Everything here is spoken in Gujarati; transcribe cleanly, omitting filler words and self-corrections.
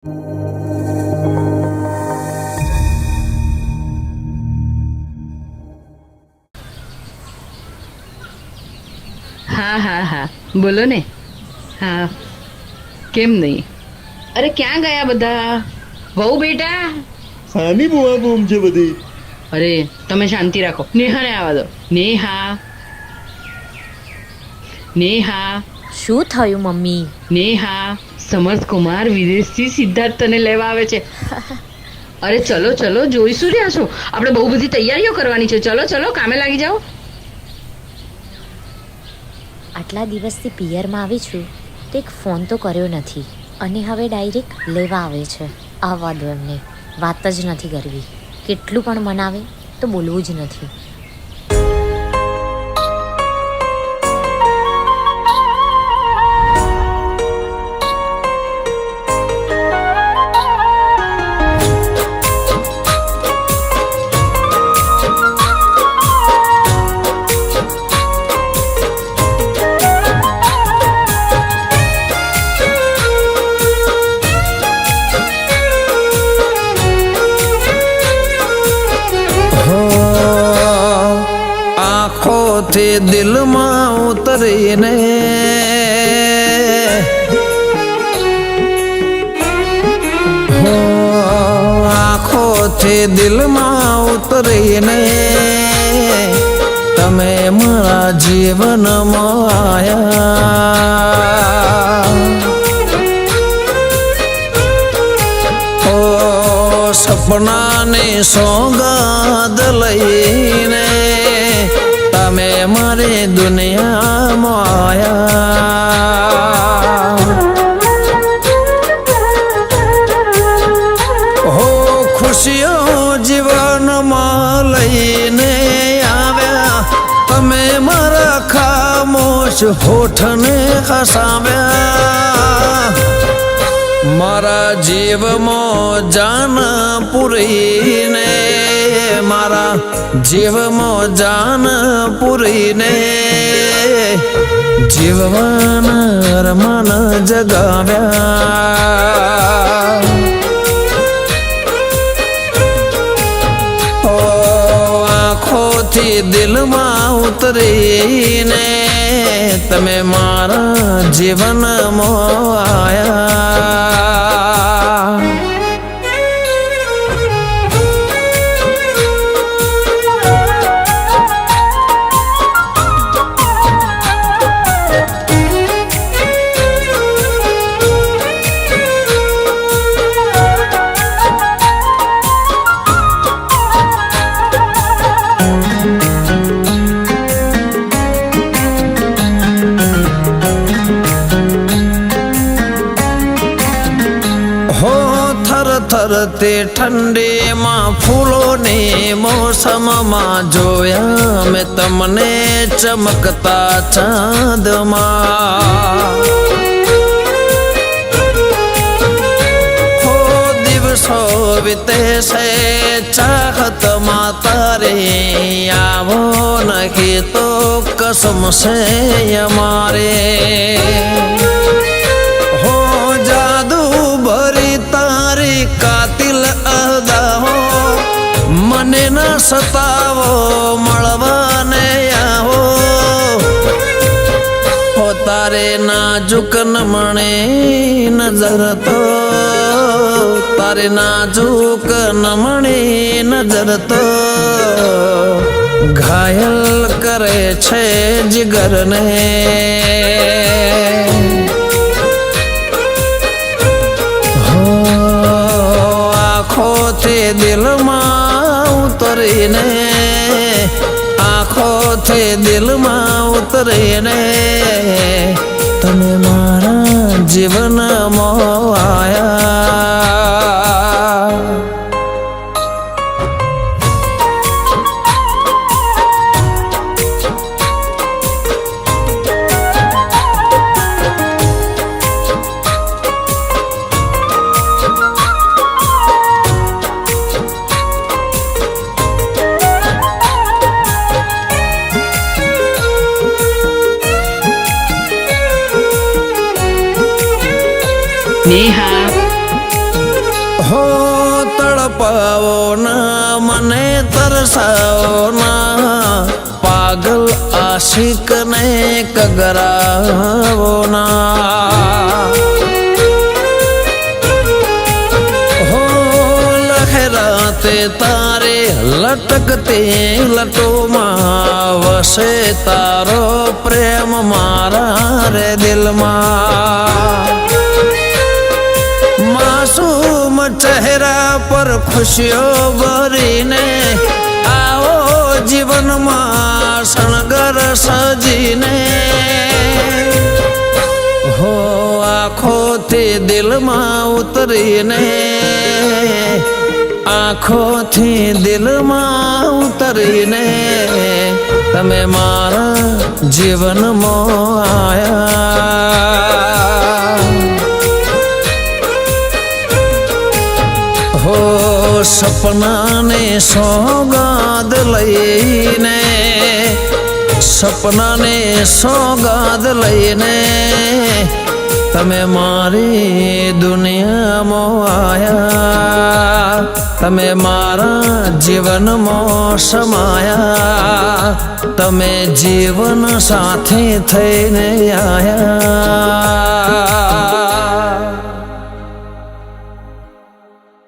હા હા હા બોલો ને. હા કેમ નહીં? અરે ક્યાં ગયા બધા? વહુ બેટા. સાની બુઆ બૂમ છે બધી. અરે તમે શાંતિ રાખો. નેહાને આવવા દો. નેહા, નેહા, શું થયું મમ્મી? નેહા. સમર્થ કુમાર વિદેશથી સિદ્ધાર્થ તને લેવા આવે છે. અરે ચલો ચલો, જોઈ શું રહ્યા છો? આપણે બહુ બધી તૈયારીઓ કરવાની છે. ચલો ચલો, કામે લાગી જાઓ. આટલા દિવસથી પિયરમાં આવી છું તો એક ફોન તો કર્યો નથી, અને હવે ડાયરેક્ટ લેવા આવે છે. આવવા દો એમને, વાત જ નથી કરવી. કેટલું પણ મનાવે તો બોલવું જ નથી. આંખોથી દિલમાં ઉતરીને આંખોથી દિલમાં ઉતરીને તમે મારા જીવનમાં આયા. સપનાની સોગાદ લઈને તમે મારી દુનિયામાં આયા. હો ખુશીઓ જીવનમાં લઈને આવ્યા. તમે મારા ખામોશ હોઠને હસાવ્યા. મારા જીવમાં જાન પૂરીને, મારા જીવમાં જાન પૂરીને જીવવાના અરમાન જગાવ્યા. ઓ આંખોથી દિલમાં ઉતરીને તમે મારા જીવનમાં આયા. થરતે ઠંડીમાં ફૂલોની મોસમમાં જોયા મેં તમને ચમકતા ચાંદમાં. હો દિવસો વીતે છે ચાહતમાં તારે આવો નહીં તો કસમ છે અમારે. હો જાદુ ભરી તારી કાતિલ અદાઓ મને ના સતાવો, મળવાને આવો. હો તારે નાજુક નમણી નજર તો, તારે નાજુક નમણી નજર તો ઘાયલ કરે છે જીગરને. આંખોથી દિલમાં ઉતરીને, આંખોથી દિલમાં ઉતરીને તમે મારા જીવનમાં આયા. નેહા, તરસાઓના પાગલ આશિકને કગરાવોના હો લહેરાતે તારે લટકતે લટોમાં વસે તારો પ્રેમ મારા રે દિલમાં માસૂમ ચહેરા પર ખુશીઓ ભરીને આવો જીવનમાં શણગર સજીને હો આંખોથી દિલમાં ઉતરીને આંખોથી દિલમાં ઉતરીને તમે મારા જીવનમાં આયા હો સપનાને સોગાદ લઈને સપનાને સોગાદ લઈને તમે મારી દુનિયામાં આયા તમે મારા જીવનમાં સમાયા તમે જીવન સાથી થઈને આયા